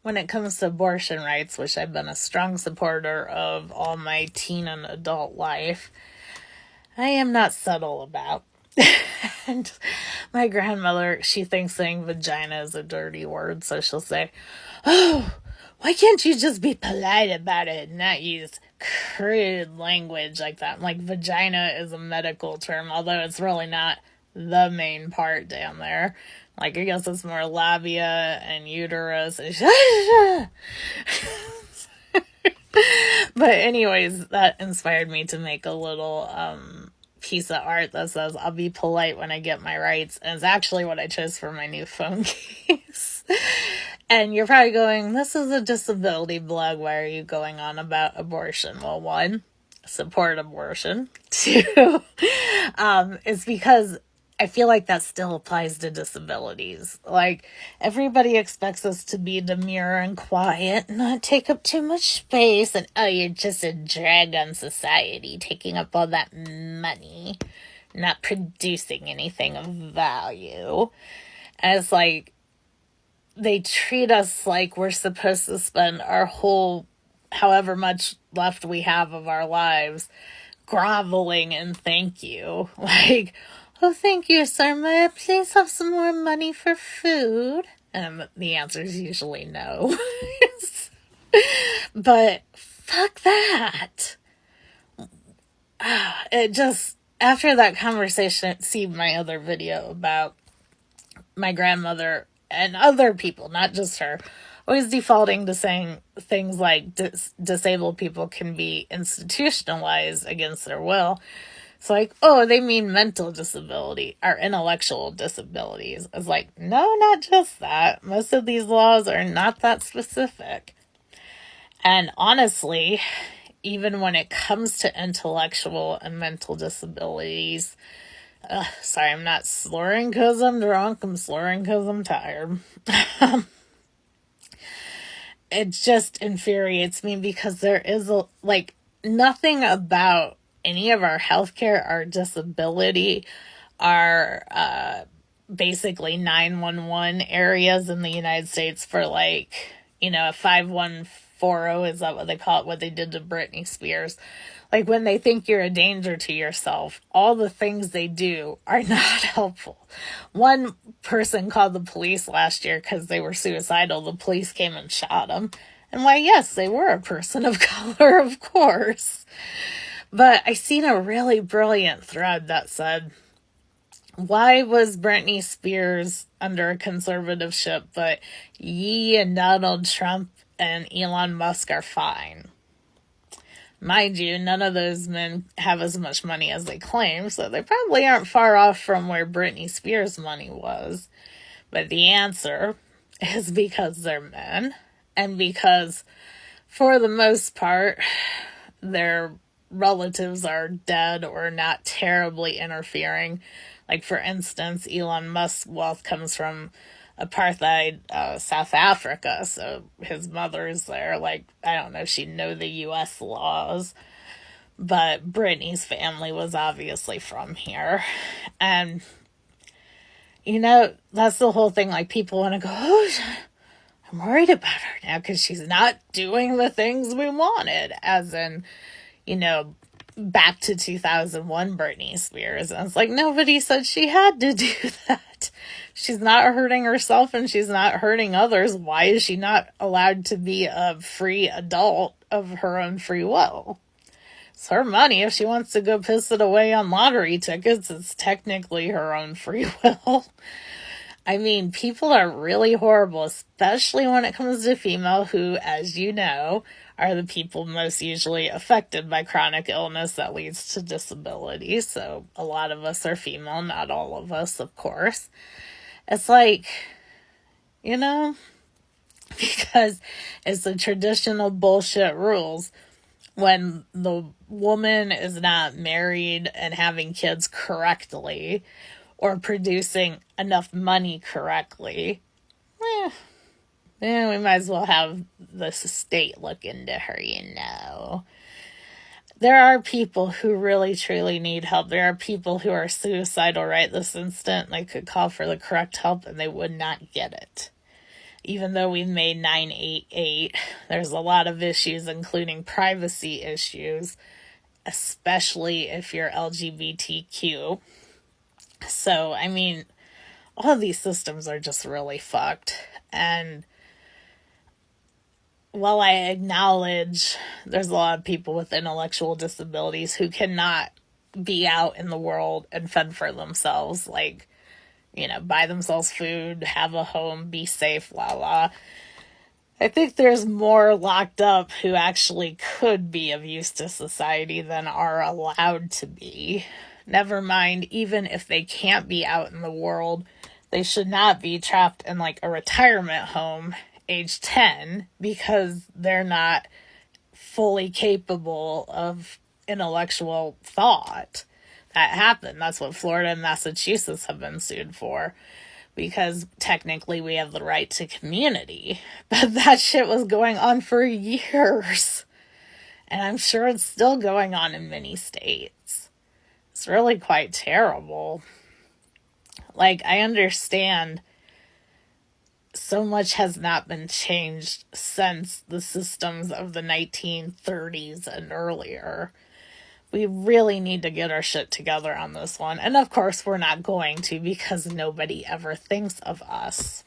when it comes to abortion rights, which I've been a strong supporter of all my teen and adult life, I am not subtle about. And my grandmother, she thinks saying vagina is a dirty word, so she'll say, "Oh, why can't you just be polite about it and not use crude language like that?" I'm like, vagina is a medical term, although it's really not the main part down there. Like, I guess it's more labia and uterus. But anyways, that inspired me to make a little piece of art that says, "I'll be polite when I get my rights." And it's actually what I chose for my new phone case. And you're probably going, "This is a disability blog. Why are you going on about abortion?" Well, one, support abortion. Two, it's because I feel like that still applies to disabilities. Like, everybody expects us to be demure and quiet, not take up too much space, and oh, you're just a drag on society, taking up all that money, not producing anything of value. And it's like, they treat us like we're supposed to spend our whole, however much left we have of our lives, groveling in thank you. Like, "Oh, thank you, sir. May I please have some more money for food?" And the answer is usually no. But fuck that. It just, after that conversation, see my other video about my grandmother and other people, not just her, always defaulting to saying things like disabled people can be institutionalized against their will. It's like, oh, they mean mental disability or intellectual disabilities. It's like, no, not just that. Most of these laws are not that specific. And honestly, even when it comes to intellectual and mental disabilities, sorry, I'm not slurring because I'm drunk. I'm slurring because I'm tired. It just infuriates me because there is nothing about any of our healthcare, our disability, our basically 911 areas in the United States for a 5140, is that what they call it, what they did to Britney Spears. Like, when they think you're a danger to yourself, all the things they do are not helpful. One person called the police last year because they were suicidal. The police came and shot them. And why, yes, they were a person of color, of course. But I seen a really brilliant thread that said, why was Britney Spears under a conservatorship, but Ye and Donald Trump and Elon Musk are fine? Mind you, none of those men have as much money as they claim, so they probably aren't far off from where Britney Spears' money was. But the answer is because they're men, and because, for the most part, their relatives are dead or not terribly interfering. Like, for instance, Elon Musk's wealth comes from apartheid South Africa, so his mother's there. Like, I don't know if she'd know the U.S. laws, but Britney's family was obviously from here. And, that's the whole thing. Like, people want to go, "Oh, I'm worried about her now because she's not doing the things we wanted," as in, back to 2001 Britney Spears. And it's like, nobody said she had to do that. She's not hurting herself and she's not hurting others. Why is she not allowed to be a free adult of her own free will? It's her money. If she wants to go piss it away on lottery tickets, it's technically her own free will. I mean, people are really horrible, especially when it comes to female, who, as you know, are the people most usually affected by chronic illness that leads to disability. So a lot of us are female, not all of us, of course. It's like, because it's the traditional bullshit rules. When the woman is not married and having kids correctly, or producing enough money correctly, we might as well have the state look into her, There are people who really, truly need help. There are people who are suicidal right this instant. They could call for the correct help and they would not get it. Even though we've made 988, there's a lot of issues, including privacy issues, especially if you're LGBTQ. So, I mean, all of these systems are just really fucked. And while I acknowledge there's a lot of people with intellectual disabilities who cannot be out in the world and fend for themselves, like, you know, buy themselves food, have a home, be safe, la la. I think there's more locked up who actually could be of use to society than are allowed to be. Never mind, even if they can't be out in the world, they should not be trapped in like a retirement home age 10 because they're not fully capable of intellectual thought. That happened. That's what Florida and Massachusetts have been sued for. Because technically we have the right to community. But that shit was going on for years. And I'm sure it's still going on in many states. It's really quite terrible. Like, I understand so much has not been changed since the systems of the 1930s and earlier. We really need to get our shit together on this one. And of course, we're not going to because nobody ever thinks of us.